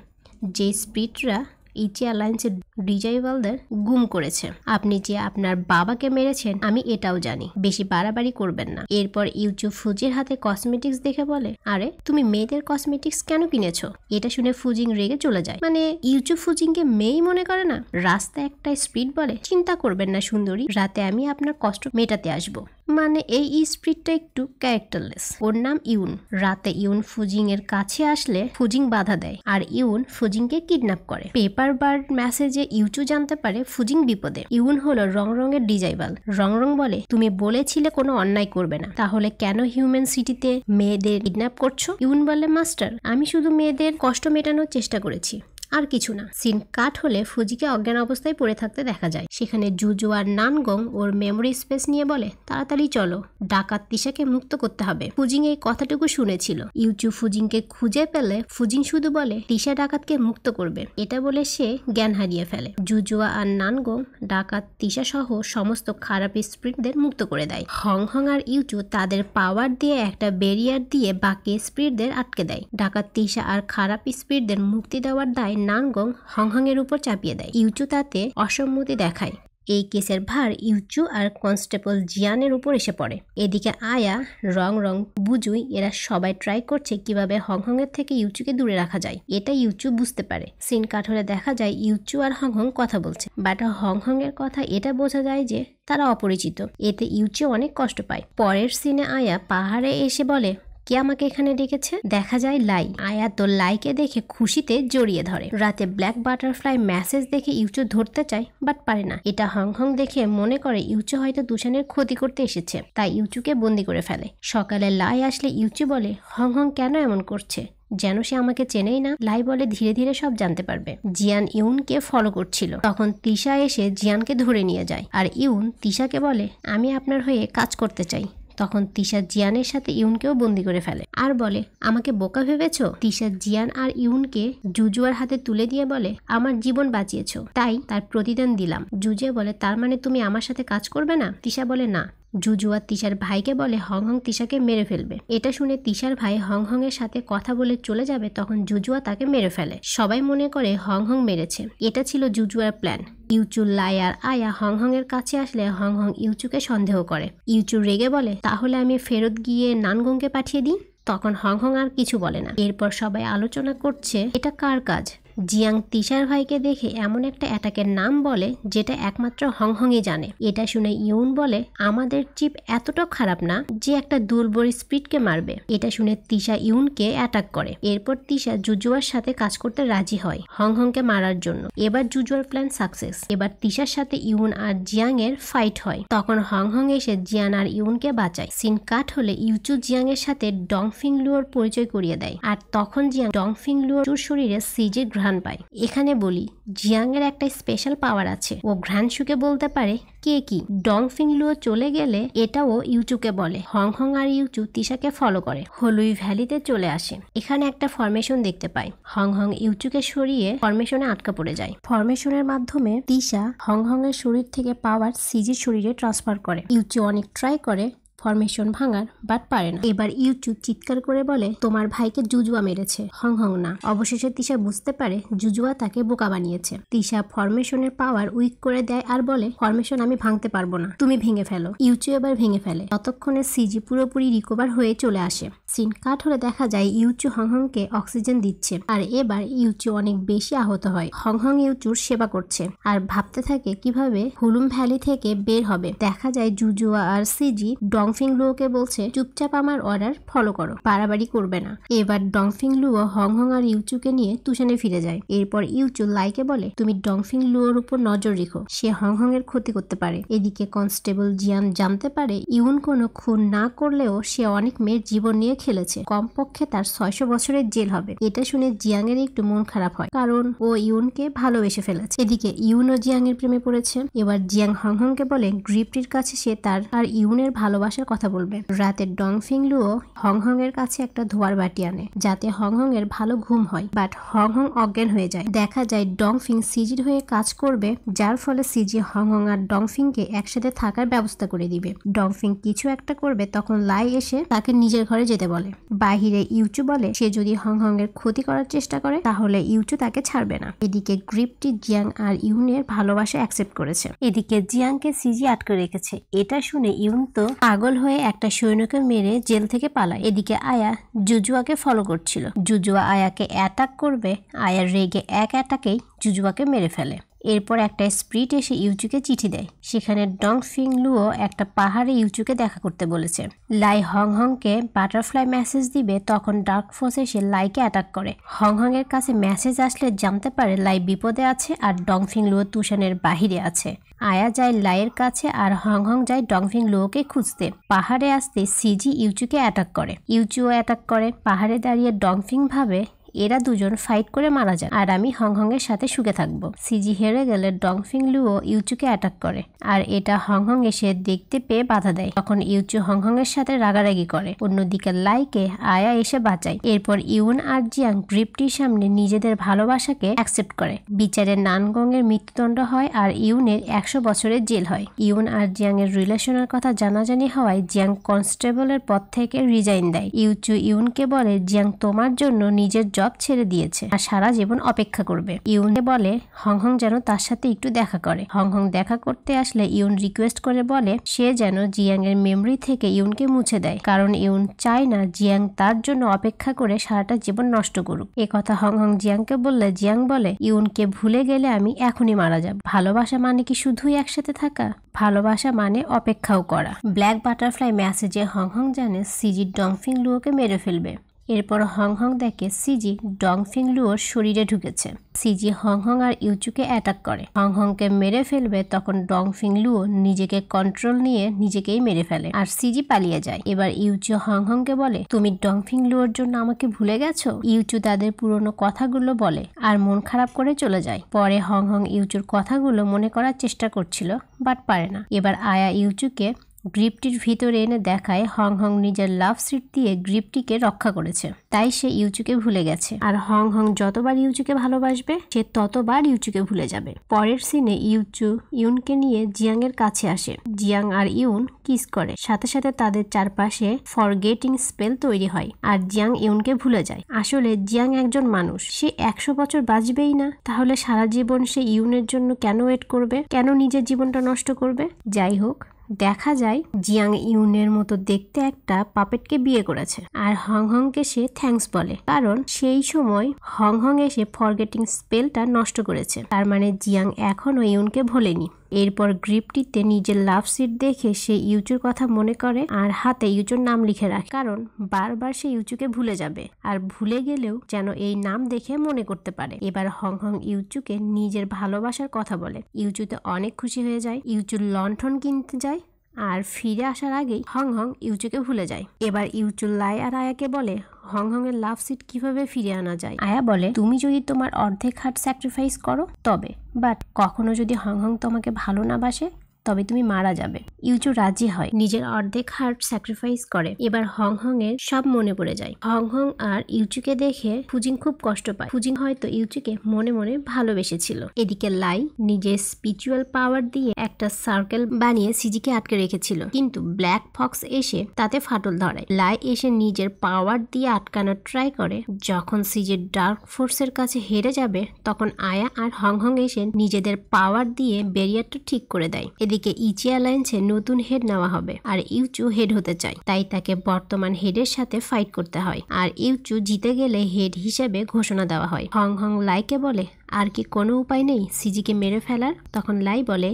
যে স্পিডরা ইচি অ্যালায়েন্সের ডিজাইভালদের গুম করেছে। আপনি যে আপনার বাবাকে মেরেছেন আমি এটাও জানি, বেশি বাড়াবাড়ি করবেন না। এরপর ইউচু ফুজির হাতে কসমেটিক্স দেখে বলে আরে তুমি মেয়েদের কসমেটিক্স কেন কিনেছো? এটা শুনে ফুজিং রেগে চলে যায়। মানে ইউচু ফুজিংকে মেয়েই মনে করে না। রাস্তায় একটা স্পিড বলে চিন্তা করবেন না সুন্দরী, রাতে আমি আপনার কষ্ট মেটাতে আসবো। মানে এই স্পিডটা একটু ক্যারেক্টারলেস। ওর নাম ইউন। রাতে ইউন ফুজিং এর কাছে আসলে ফুজিং বাধা দেয় আর ইউন ফুজিংকে কিডন্যাপ করে। পেপার বার্ড মেসেজে ইউচু জানতে পারে ফুজিং বিপদে। ইউন হলো রং রঙের ডিজাইভাল। রং বলে তুমি বলেছিলে কোনো অন্যায় করবে না, তাহলে কেন হিউম্যান সিটিতে মেয়েদের কিডন্যাপ করছো? ইউন বলে মাস্টার আমি শুধু মেয়েদের কষ্ট মেটানোর চেষ্টা করেছি, আর কিছু না। সিন কাট হলে ফুজিকে অজ্ঞান অবস্থায় পড়ে থাকতে দেখা যায়। সেখানে জুজু আর নানগং ওর মেমোরি স্পেস নিয়ে বলে তাড়াতাড়ি চলো, ডাকাত তিশাকে মুক্ত করতে হবে। ফুজিং এই কথাটুকু শুনেছিল। ইউচু ফুজিংকে খুঁজে পেলে ফুজিং শুধু বলে তিশা ডাকাতকে মুক্ত করবে, এটা বলে সে জ্ঞান হারিয়ে ফেলে। জুজুয়া আর নানগং ডাকাত তিশা সহ সমস্ত খারাপ স্পিরিটদের মুক্ত করে দেয়। হংহং আর ইউচু তাদের পাওয়ার দিয়ে একটা ব্যারিয়ার দিয়ে বাকি স্পিরিটদের আটকে দেয়। ডাকাত তিশা আর খারাপ স্পিরিটদের মুক্তি দেওয়ার দায় নানগং হংহং এর উপর চাপিয়ে দেয়। ইউচু তাতে অসম্মতি দেখায়। এই কেসের ভার ইউচু আর কনস্টেবল জিয়ানের উপর এসে পড়ে। এদিকে আয়া, রং বুজুই এরা সবাই ট্রাই করছে কিভাবে হংহং এর থেকে ইউচুকে দূরে রাখা যায়। এটা ইউচু বুঝতে পারে। সিন কাট হলে দেখা যায় ইউচু আর হংহং কথা বলছে, বাট হংহং এর কথা এটা বোঝা যায় যে তারা অপরিচিত। এতে ইউচু অনেক কষ্ট পায়। পরের সিনে আয়া পাহাড়ে এসে বলে কে আমাকে এখানে ডেকেছে? দেখা যায় লাই। আয়া তো লাইকে দেখে খুশিতে জড়িয়ে ধরে। রাতে ব্ল্যাক বাটারফ্লাই মেসেজ দেখে ইউচু ধরতে চায় বাট পারে না। এটা হংহং দেখে মনে করে ইউচু হয়তো দুশানের ক্ষতি করতে এসেছে, তাই ইউচুকে বন্দি করে ফেলে। সকালে লাই আসলে ইউচু বলে হংহং কেন এমন করছে, যেন সে আমাকে চেনেই না। লাই বলে ধীরে ধীরে সব জানতে পারবে। জিয়ান ইউনকে ফলো করছিল, তখন তিশা এসে জিয়ানকে ধরে নিয়ে যায় আর ইউন তিশাকে বলে আমি আপনার হয়ে কাজ করতে চাই। তখন তিশা জিয়ানের সাথে ইউনকেও বন্দি করে ফেলে আর বলে আমাকে বোকা ভেবেছো? তিশা জিয়ান আর ইউনকে জুজুয়ার হাতে তুলে দিয়ে বলে আমার জীবন বাঁচিয়েছো, তাই তার প্রতিদান দিলাম। জুজুয়া বলে তার মানে তুমি আমার সাথে কাজ করবে না? তিশা বলে না। জুজুয়া তিশার ভাইকে বলে হংহং তিশাকে মেরে ফেলবে। এটা শুনে তিশার ভাই হংহং এর সাথে কথা বলে চলে যাবে, তখন জুজুয়া তাকে মেরে ফেলে। সবাই মনে করে হংহং মেরেছে। এটা ছিল জুজুয়ার প্ল্যান। ইউচু, লাই আর আয়া হংহং এর কাছে আসলে হংহং ইউচুকে সন্দেহ করে। ইউচু রেগে বলে তাহলে আমি ফেরত গিয়ে নানগংকে পাঠিয়ে দিই। তখন হংহং আর কিছু বলে না। এরপর সবাই আলোচনা করছে এটা কার কাজ। জিয়াং তিশার ভাইকে দেখে এমন একটা অ্যাটাকের নাম বলে যেটা একমাত্র হংহংই জানে। এটা শুনে ইউন বলে আমাদের চিপ এতটাও খারাপ না যে একটা দুর্বল স্পিডকে মারবে। এটা শুনে তিশা ইউনকে অ্যাটাক করে। এরপর তিশা জুজুয়ার সাথে কাজ করতে রাজি হয় হংহংকে মারার জন্য। এবার জুজুয়ার প্ল্যান সাকসেস। এবার তিশার সাথে ইউন আর জিয়াং এর ফাইট হয়। তখন হংহং এসে জিয়ান আর ইউনকে বাঁচায়। সিন কাট হলে ইউচু জিয়াং এর সাথে ডংফিং লুয়োর পরিচয় করিয়ে দেয় আর তখন জিয়াং ডংফিং লুয়োর শরীরে সিজির ঘ্রাণ পায়। এখানে বলি জিয়াং এর একটা স্পেশাল পাওয়ার আছে, ও ঘ্রাণ শুকে বলতে পারে কে কি। ডংফিং লুয়ো চলে গেলে এটাও ইউচুকে বলে। হংহং আর ইউচু তিশাকে ফলো করে হলুই ভ্যালিতে চলে আসে। এখানে একটা ফরমেশন দেখতে পায়। হংহং ইউচুকে সরিয়ে ফরমেশনে আটকা পড়ে যায়। ফরমেশনের মাধ্যমে তিশা হংহং এর শরীর থেকে পাওয়ার সিজির শরীরে ট্রান্সফার করে। ইউচু অনেক ট্রাই করে ফরমেশন ভাঙার, বাট পারে না। এবার ইউচু চিৎকার করে বলে তোমার ভাইকে জুজুয়া মেরেছে, হংহং না। অবশেষে তিশা বুঝতে পারে জুজুয়া তাকে বোকা বানিয়েছে। তিশা ফরমেশনের পাওয়ার উইক করে দেয় আর বলে ফরমেশন আমি ভাঙতে পারবো না, তুমি ভেঙে ফেলো। ইউচু এবার ভেঙে ফেলে। ততক্ষণে সিজি পুরোপুরি রিকভার হয়ে চলে আসে। সিন কাট হলে দেখা যায় ইউচু হংহংকে অক্সিজেন দিচ্ছে আর এবার ইউচু অনেক বেশি আহত হয়। হংহং ইউচুর সেবা করছে আর ভাবতে থাকে কিভাবে হুলুম ভ্যালি থেকে বের হবে। দেখা যায় জুজুয়া আর সিজি ডংফিং লুওকে বলছে চুপচাপ আমার অর্ডার ফলো করো, বাড়াবাড়ি করবে না। এবার ডংফিং লুও হংহং আর ইউচুকে নিয়ে তুষানে ফিরে যায়। এরপর ইউচু লাইকে বলে তুমি ডংফিং লুওর উপর নজর রেখো, সে হংহং এর ক্ষতি করতে পারে। এদিকে কনস্টেবল জিয়ান জানতে পারে ইউন কোনো খুন না করলেও সে অনেক মেয়ের জীবন নিয়ে খেলেছে, কমপক্ষে তার 600 বছরের জেল হবে। এটা শুনে জিয়াং এর একটু মন খারাপ হয়, কারণ ও ইউনকে ভালোবেসে ফেলেছে। এদিকে ইউন ও জিয়াং এর প্রেমে পড়েছে। এবার জিয়াং হংহংকে বলে গ্রিপটির কাছে সে তার আর ইউনের ভালোবাসার কথা বলবে। রাতে ডংফিং লুও হংহং এর কাছে একটা ধোয়ার বাটি আনে যাতে হংহং এর ভালো ঘুম হয়, বাট হংহং অজ্ঞান হয়ে যায়। দেখা যায় ডংফিং সিজির হয়ে কাজ করবে, যার ফলে সিজি হংহং আর ডংফিং কে একসাথে থাকার ব্যবস্থা করে দিবে। ডংফিং কিছু একটা করবে, তখন লাই এসে তাকে নিজের ঘরে যেতে বলে। বাহিরে ইউচু বলে সে যদি হংহং এর ক্ষতি করার চেষ্টা করে তাহলে ইউচু তাকে ছাড়বে না। এদিকে গ্রিপটি জিয়াং আর ইউনের ভালোবাসা অ্যাকসেপ্ট করেছে। এদিকে জিয়াংকে সিজি আটকে রেখেছে। এটা শুনে ইউন তো পাগল হয়ে একটা সৈন্যকে মেরে জেল থেকে পালায়। এদিকে আয়া জুজুয়াকে ফলো করছিল। জুজুয়া আয়াকে অ্যাটাক করবে, আয়ার রেগে এক অ্যাটাকেই জুজুয়াকে মেরে ফেলে। এরপর একটা স্প্রিট এসে ইউচুকে চিঠি দেয়। সেখানে ডংফিং লুও একটা পাহাড়ে ইউচুকে দেখা করতে বলেছে। লাই হংহংকে বাটারফ্লাই মেসেজ দিবে, তখন ডার্ক ফোর্স এসে লাইকে অ্যাটাক করে। হংহং এর কাছে মেসেজ আসলে জানতে পারে লাই বিপদে আছে আর ডংফিং লুও তুষানের বাহিরে আছে। আয়া যায় লাইয়ের কাছে আর হংহং যায় ডংফিং লুওকে খুঁজতে। পাহাড়ে আসতে সিজি ইউচুকে অ্যাটাক করে, ইউচুও অ্যাটাক করে। পাহাড়ে দাঁড়িয়ে ডংফিং ভাবে এরা দুজন ফাইট করে মারা যায় আর আমি হংহং এর সাথে সুখে থাকবো। সিজি হেরে গেলে ডংফিং লুও ইউচুকে অ্যাটাক করে আর এটা হংহং এসে দেখতে পেয়ে বাধা দেয়। তখন ইউচু হংহং এর সাথে রাগারাগি করে। অন্যদিকে লাইকে আয়া এসে বাঁচায়। এরপর ইউন আর জিয়াং গ্রিপটির সামনে নিজেদের ভালোবাসাকে অ্যাকসেপ্ট করে। বিচারে নানগং এর মৃত্যুদণ্ড হয় আর ইউনের 100 বছরের জেল হয়। ইউন আর জিয়াং এর রিলেশনের কথা জানাজানি হওয়ায় জিয়াং কনস্টেবলের পদ থেকে রিজাইন দেয়। ইউচু ইউনকে বলে জিয়াং তোমার জন্য নিজের জব ছেড়ে দিয়েছে আর সারা জীবন অপেক্ষা করবে। ইউনকে বলে হংহং যেন তার সাথে একটু দেখা করে। হংহং দেখা করতে আসলে ইউন রিকোয়েস্ট করে বলে সে যেন জিয়াং এর মেমরি থেকে ইউনকে মুছে দেয়, কারণ ইউন চায় না জিয়াং তার জন্য অপেক্ষা করে সারাটা জীবন নষ্ট করুক। এ কথা হংহং জিয়াংকে বললে জিয়াং বলে ইউনকে ভুলে গেলে আমি এখনই মারা যাব। ভালোবাসা মানে কি শুধুই একসাথে থাকা? ভালোবাসা মানে অপেক্ষাও করা। ব্ল্যাক বাটারফ্লাই মেসেজে হংহং জানে সিজি ডংফিং লুওকে মেরে ফেলবে। এরপর হংহং দেখে সিজি ডংফিং লুওর শরীরে ঢুকেছে। সিজি হংহং আর ইউচুকে অ্যাটাক করে, হংহংকে মেরে ফেলবে। তখন ডংফিং লুও নিজেকে কন্ট্রোল নিয়ে নিজেকেই মেরে ফেলে আর সিজি পালিয়ে যায়। এবার ইউচু হংহংকে বলে তুমি ডংফিং লুওর জন্য আমাকে ভুলে গেছো। ইউচু তাদের পুরনো কথাগুলো বলে আর মন খারাপ করে চলে যায়। পরে হংহং ইউচুর কথাগুলো মনে করার চেষ্টা করছিল, বাট পারে না। এবার আয়া ইউচুকে গ্রিপটির ভিতরে এনে দেখায় হংহং নিজের লাভ সিট দিয়ে গ্রিপটিকে রক্ষা করেছে, তাই সে ইউচুকে ভুলে গেছে। আর হংহং যতবার ইউচুকে ভালোবাসবে সে ততবার ইউচুকে ভুলে যাবে। পরের সিনে ইউচু ইউনকে নিয়ে জিয়াং এর কাছে আসে। জিয়াং আর ইউন কিস করে, সাথে সাথে তাদের চারপাশে ফরগেটিং স্পেল তৈরি হয় আর জিয়াং ইউনকে ভুলে যায়। আসলে জিয়াং একজন মানুষ, সে 100 বছর বাঁচবেই না, তাহলে সারা জীবন সে ইউনের জন্য কেন ওয়েট করবে, কেন নিজের জীবনটা নষ্ট করবে? যাই হোক, দেখা যায় জিয়াং ইউনের মতো দেখতে একটা পাপেটকে বিয়ে করেছে আর হংহংকে সে থ্যাঙ্কস বলে, কারণ সেই সময় হংহং এসে ফরগেটিং স্পেলটা নষ্ট করেছে। তার মানে জিয়াং এখনো ইউনকে ভোলেনি। এরপর গ্রিপটিতে নিজের লাভ সিট দেখে সে ইউচুর কথা মনে করে আর হাতে ইউচুর নাম লিখে রাখে, কারণ বারবার সে ইউচুকে ভুলে যাবে আর ভুলে গেলেও যেন এই নাম দেখে মনে করতে পারে। এবার হংহং ইউচুকে নিজের ভালোবাসার কথা বলে। ইউচুতে অনেক খুশি হয়ে যায়। ইউচুর লণ্ঠন কিনতে যায় আর ফিরে আসার আগেই হংহং ইউচুকে ভুলে যায়। এবার ইউচু লাই আর আয়াকে বলে হংহং এর লাভ সিট কিভাবে ফিরে আনা যায়। আয়া বলে তুমি যদি তোমার অর্ধেক হার্ট স্যাক্রিফাইস করো তবে, বাট কখনো যদি হংহং তোমাকে ভালো না বাসে তবে তুমি মারা যাবে। ইউচু রাজি হয়, নিজের অর্ধেক হার্ট স্যাক্রিফাইস করে। এবার হংহং এর সব মনে পড়ে যায়। হংহং আর ইউচুকে দেখে ফুজিং খুব কষ্ট পায়। ফুজিং হয়তো ইউচুকে মনে মনে ভালোবেসেছিল। এদিকে লাই নিজের স্পিরিচুয়াল পাওয়ার দিয়ে একটা সার্কেল বানিয়ে সিজিকে আটকে রেখেছিল, কিন্তু ব্ল্যাক ফক্স এসে তাতে ফাটল ধরায়। লাই এসে নিজের পাওয়ার দিয়ে আটকানোর ট্রাই করে। যখন সিজির ডার্ক ফোর্সের কাছে হেরে যাবে তখন আয়া আর হংহং এসে নিজেদের পাওয়ার দিয়ে ব্যারিয়ারটা ঠিক করে দেয়। এদিকে ইচি অ্যালায়েন্সে নতুন হেড নেওয়া হবে আর ইউচু হেড হতে চায়, তাই তাকে বর্তমান হেডের সাথে ফাইট করতে হয় আর ইউচু জিতে গেলে হেড হিসেবে ঘোষণা দেওয়া হয়। হংহং লাইকে বলে আর কি কোনো উপায় নেই সিজিকে মেরে ফেলার? তখন লাই বলে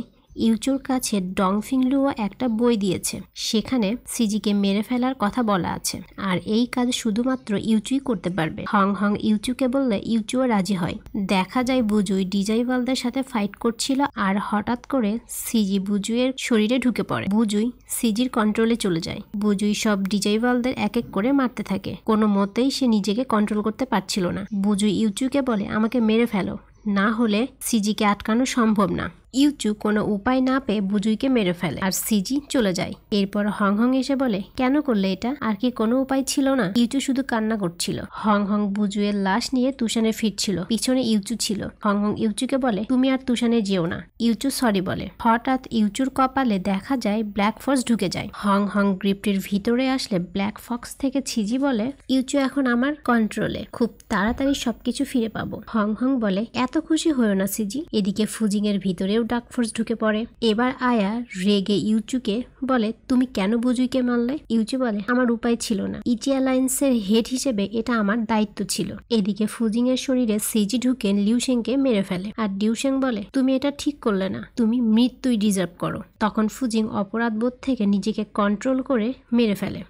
ইউচুর কাছে ডংফিং লুও একটা বই দিয়েছে, সেখানে সিজিকে মেরে ফেলার কথা বলা আছে, আর এই কাজ শুধুমাত্র ইউচুই করতে পারবে। হং হং ইউচুকে বললে ইউচুও রাজি হয়। দেখা যায় বুজুই ডিজাইভালদের সাথে ফাইট করছিল, আর হঠাৎ করে সিজি বুজুইয়ের শরীরে ঢুকে পড়ে। বুজুই সিজির কন্ট্রোলে চলে যায়। বুজুই সব ডিজাইভালদের এক এক করে মারতে থাকে। কোনো মতেই সে নিজেকে কন্ট্রোল করতে পারছিল না। বুজুই ইউচুকে বলে, আমাকে মেরে ফেলো, না হলে সিজিকে আটকানো সম্ভব না। ইউচু কোনো উপায় না পেয়ে বুজুইকে মেরে ফেলে, আর সিজি চলে যায়। এরপর হং হং এসে বলে, কেন করলে এটা? আর কি কোনো উপায় ছিল না? ইউচু শুধু কান্না করছিল। হং হং বুজুইয়ের লাশ নিয়ে তুষানে ফিরছিল, পিছনে ইউচু ছিল। হং হং ইউচুকে বলে, তুমি আর তুষানে যেও না। ইউচু সরি বলে। হঠাৎ ইউচুর কপালে দেখা যায় ব্ল্যাক ফক্স ঢুকে যায়। হং হং গ্রিপটির ভিতরে আসলে ব্ল্যাক ফক্স থেকে সিজি বলে, ইউচু এখন আমার কন্ট্রোলে, খুব তাড়াতাড়ি সবকিছু ফিরে পাবো। হং হং বলে, এত খুশি হয়েও না সিজি। এদিকে ফুজিং এর ভিতরে ডার্ক ফোর্স ঢুকে পড়ে। এবার আয়া রেগে ইউচুকে বলে, তুমি কেন বুজুইকে মারলে? ইউচু বলে, আমার উপায় ছিল না, ইচি অ্যালায়েন্সের হেড হিসেবে এটা আমার দায়িত্ব ছিল। এদিকে ফুজিং এর শরীরে সিজি ঢুকে লিউশেংকে মেরে ফেলে, আর লিউশেং বলে, তুমি এটা ঠিক করলে না, তুমি মৃত্যুই ডিজার্ভ করো। তখন ফুজিং অপরাধবোধ থেকে নিজেকে কন্ট্রোল করে মেরে ফেলে।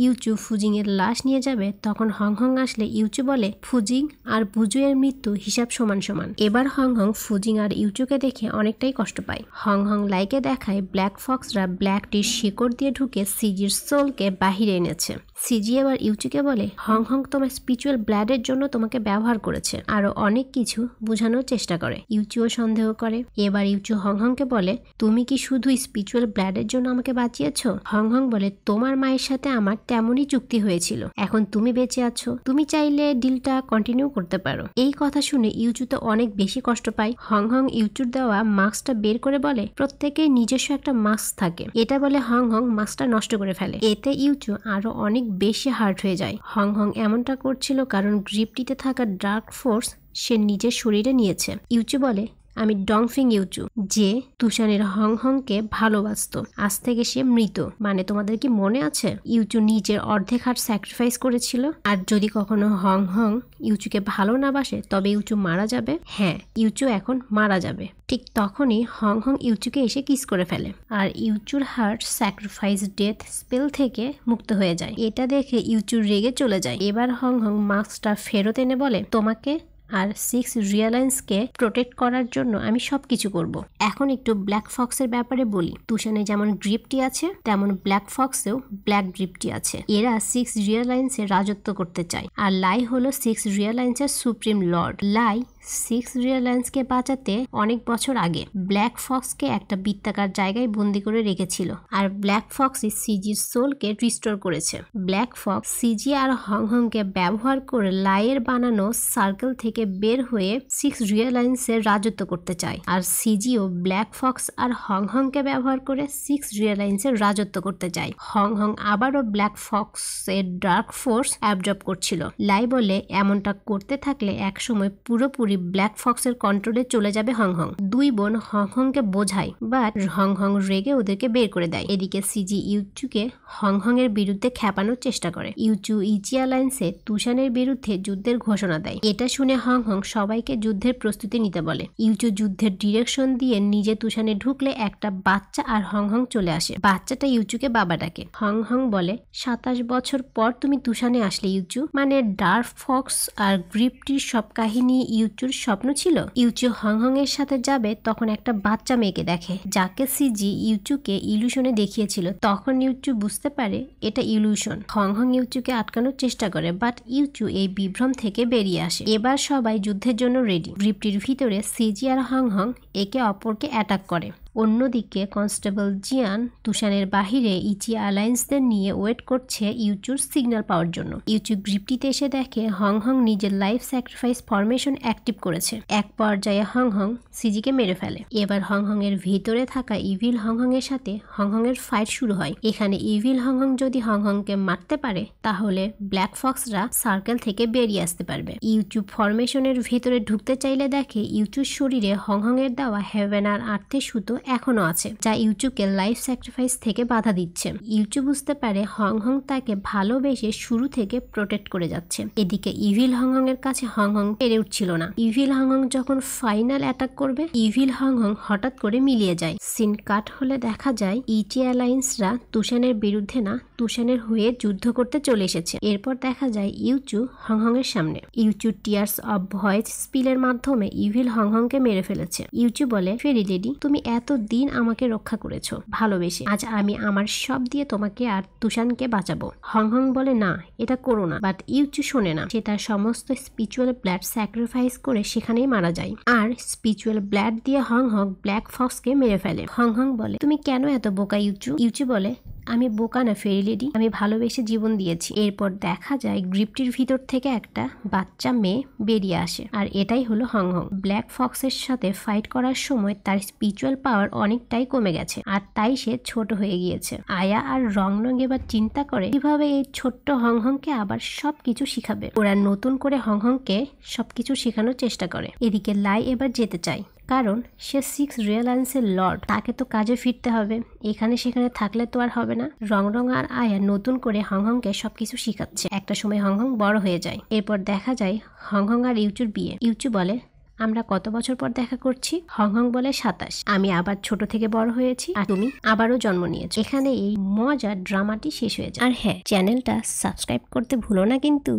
ইউচু ফুজিং এর লাশ নিয়ে যাবে, তখন হং হং আসলে ইউচু বলে, ফুজিং আর বুজুইয়ের মৃত্যু হিসাব সমান সমান। এবার হং হং ফুজিং আর ইউচুকে দেখে অনেকটাই কষ্ট পায়। হং হং লাইকে দেখায় ব্ল্যাক ফক্সরা ব্ল্যাক টির শিকড় দিয়ে ঢুকে সিজির সোলকে বাহিরে এনেছে। সিজি এবার ইউচুকে বলে, হং হং তোমার স্পিরিচুয়াল ব্লাডের জন্য তোমাকে ব্যবহার করেছে। আরো অনেক কিছু বোঝানোর চেষ্টা করে। ইউচুও সন্দেহ করে। এবার ইউচু হং হংকে বলে, তুমি কি শুধু স্পিরিচুয়াল ব্লাডের জন্য আমাকে বাঁচিয়েছো? হং হং বলে, তোমার মায়ের সাথে আমার তেমনই চুক্তি হয়েছিল, এখন তুমি বেঁচে আছো, তুমি চাইলে ডিলটা কন্টিনিউ করতে পারো। এই কথা শুনে ইউচু তো অনেক বেশি কষ্ট পায়। হং হং ইউচুর দেওয়া মাস্কটা বের করে বলে, প্রত্যেকের নিজস্ব একটা মাস্ক থাকে। এটা বলে হং হং মাস্কটা নষ্ট করে ফেলে। এতে ইউচু আরো অনেক বেশি হার্ট হয়ে যায়। হং হং এমনটা করছিল কারণ গ্রিপটিতে থাকা ডার্ক ফোর্স সে নিজের শরীরে নিয়েছে। ইউচু বলে, আমি ডংফিং ইউচু, যে তুষানের হং হংকে ভালোবাসতো, আজ থেকে সে মৃত। মানে তোমাদের কি মনে আছে ইউচু নিজের অর্ধেক হার্ট স্যাক্রিফাইস করেছিল? আর যদি কখনো হং হং ইউচুকে ভালো না বাসে তবে ইউচু মারা যাবে। হ্যাঁ, ইউচু এখন মারা যাবে। ঠিক তখনই হং হং ইউচুকে এসে কিস করে ফেলে, আর ইউচুর হার্ট স্যাক্রিফাইস ডেথ স্পেল থেকে মুক্ত হয়ে যায়। এটা দেখে ইউচুর রেগে চলে যায়। এবার হং হং মাস্কটা ফেরত এনে বলে, তোমাকে আর 6 রিয়ালায়েন্সকে প্রোটেক্ট করার জন্য আমি সবকিছু করব। এখন একটু ব্ল্যাক ফক্সের ব্যাপারে বলি। তুষানে যেমন গ্রিপটি আছে, তেমন ব্ল্যাক ফক্সেও ব্ল্যাক গ্রিপটি আছে। এরা 6 রিয়ালায়েন্সের রাজত্ব করতে চায়, আর লাই হলো 6 রিয়ালায়েন্সের সুপ্রিম লর্ড। লাই 6 রিয়ালায়েন্সকে বাঁচাতে অনেক বছর আগে ব্ল্যাক ফক্সকে একটা বৃত্তাকার জায়গায় বন্দি করে রেখেছিল, আর ব্ল্যাক ফক্সই সিজির সোলকে রিস্টোর করেছে। ব্ল্যাক ফক্স সিজি আর হং হংকে ব্যবহার করে লাইয়ের বানানো সার্কেল থেকে বের হয়ে 6 রিয়ালায়েন্সের রাজত্ব করতে চায়, আর সিজিও ব্ল্যাক ফক্স আর হং হংকে ব্যবহার করে 6 রিয়ালায়েন্সের রাজত্ব করতে চায়। হং হং আবারও ব্ল্যাক ফক্সের ডার্ক ফোর্স অ্যাবজর্ব করছিল। লাই বলে, এমনটা করতে থাকলে একসময় পুরোপুরি ব্ল্যাক ফক্সের কন্ট্রোলে চলে যাবে হং হং। দুই বোন হং হংকে বোঝায়, বাট হং হং রেগে ওদেরকে বের করে দেয়। এদিকে সিজি ইউচুকে হং হং এর বিরুদ্ধে খেপানোর চেষ্টা করে। ইউচু ইচি অ্যালায়েন্সে তুষানের বিরুদ্ধে যুদ্ধের ঘোষণা দেয়। এটা শুনে হং হং সবাইকে যুদ্ধের প্রস্তুতি নিতে বলে। ইউচু যুদ্ধের ডিরেকশন দিয়ে নিজে তুষানে ঢুকলে একটা বাচ্চা আর হং হং চলে আসে। বাচ্চাটা ইউচুকে বাবা ডাকে। হং হং বলে, 27 বছর পর তুমি তুষানে আসলে ইউচু? মানে ডার্ক ফক্স আর গ্রিপটির সব কাহিনী ইউচুর স্বপ্ন ছিল? ইউচু হং হং এর সাথে যাবে তখন একটা বাচ্চা মেয়েকে দেখে, যাকে সিজি ইউচুকে ইলুশনে দেখিয়েছিল। তখন ইউচু বুঝতে পারে এটা ইলুশন। হং হং ইউচুকে আটকানোর চেষ্টা করে, বাট ইউচু এই বিভ্রম থেকে বেরিয়ে আসে। এবার সবাই যুদ্ধের জন্য রেডি। গ্রিপটির ভিতরে সিজি আর হং হং একে অপরকে অ্যাটাক করে। অন্যদিকে কনস্টেবল জিয়ান তুষানের বাহিরে ইচি অ্যালায়েন্সদের নিয়ে ওয়েট করছে ইউচুর সিগন্যাল পাওয়ার জন্য। ইউচু গ্রিপটিতে এসে দেখে হং হং নিজের লাইফ স্যাক্রিফাইস ফরমেশন অ্যাক্টিভ করেছে। এক পর্যায়ে হং হং সিজিকে মেরে ফেলে। এবার হং হং এর ভিতরে থাকা ইভিল হং হং এর সাথে হং হং এর ফাইট শুরু হয়। এখানে ইভিল হং হং যদি হং হংকে মারতে পারে তাহলে ব্ল্যাক ফক্সরা সার্কেল থেকে বেরিয়ে আসতে পারবে। ইউচু ফরমেশনের ভিতরে ঢুকতে চাইলে দেখে ইউচুর শরীরে হং হং এর দেওয়া হেভেন আর আর্থের সুতো এখনো আছে, যা ইউচুকে লাইফ স্যাক্রিফাইস থেকে বাধা দিচ্ছে। ইউচু বুঝতে পারে হংহং তাকে ভালোবেসে শুরু থেকে প্রোটেক্ট করে যাচ্ছে। এদিকে ইভিল হংহং এর কাছে হংহং পেরে উঠছিল না। ইভিল হংহং যখন ফাইনাল অ্যাটাক করবে, ইভিল হংহং হঠাৎ করে মিলিয়ে যায়। সিন কাট হলে দেখা যায় ইটি অ্যালায়েন্সরা তুষানের বিরুদ্ধে না, তুষানের হয়ে যুদ্ধ করতে চলে এসেছে। এরপর দেখা যায় ইউচু হংহং এর সামনে। ইউচু টিয়ার্স অফ ভয়েস স্পিলের মাধ্যমে ইভিল হংহংকে মেরে ফেলেছে। ইউচু বলে, ফেরি লেডি, তুমি এতদিন আমাকে রক্ষা করেছো ভালোবেসে, আজ আমি আমার সব দিয়ে তোমাকে আর তুষানকে বাঁচাবো। হংহং বলে, না, এটা করো না। বাট ইউচু শোনে না। সে তার সমস্ত স্পিরিচুয়াল ব্লাড স্যাক্রিফাইস করে সেখানেই মারা যায়। আর স্পিরিচুয়াল ব্লাড দিয়ে হংহং ব্ল্যাক ফক্সকে মেরে ফেলে। হংহং বলে, তুমি কেন এত বোকা ইউচু? ইউচু বলে, আমি বোকা না ফেরি লেডি, আমি ভালোবেসে জীবন দিয়েছি। এরপর দেখা যায় গ্রিপটির ভিতর থেকে একটা বাচ্চা মেয়ে বেরিয়ে আসে, আর এটাই হলো হংহং। ব্ল্যাক ফক্সের সাথে ফাইট করার সময় তার স্পিরিচুয়াল পাওয়ার অনেকটাই কমে গেছে, আর তাই সে ছোট হয়ে গিয়েছে। আয়া আর রংনং এবার চিন্তা করে কিভাবে এই ছোট্ট হংহংকে আবার সবকিছু শিখাবে। ওরা নতুন করে হংহংকে সবকিছু শেখানোর চেষ্টা করে। এদিকে লাই এবার যেতে চায়, কারণ সে 6 রিয়েলায়েন্সের লর্ড, তাকে তো কাজে ফিরতে হবে। এখানে সেখানে থাকলে তো আর হবে না। রংরং আর আয়া নতুন করে হংহংকে সবকিছু শিখাচ্ছে। একটা সময় হংহং বড় হয়ে যায়। এরপর দেখা যায় হংহং আর ইউচুর বিয়ে। ইউচু বলে, আমরা কত বছর পর দেখা করছি? হংহং বলে, 27। আমি আবার ছোট থেকে বড় হয়েছি, আর তুমি আবারও জন্ম নিয়েছো। এখানে এই মজার ড্রামাটি শেষ হয়ে যায়। আর হ্যাঁ, চ্যানেলটা সাবস্ক্রাইব করতে ভুলো না কিন্তু।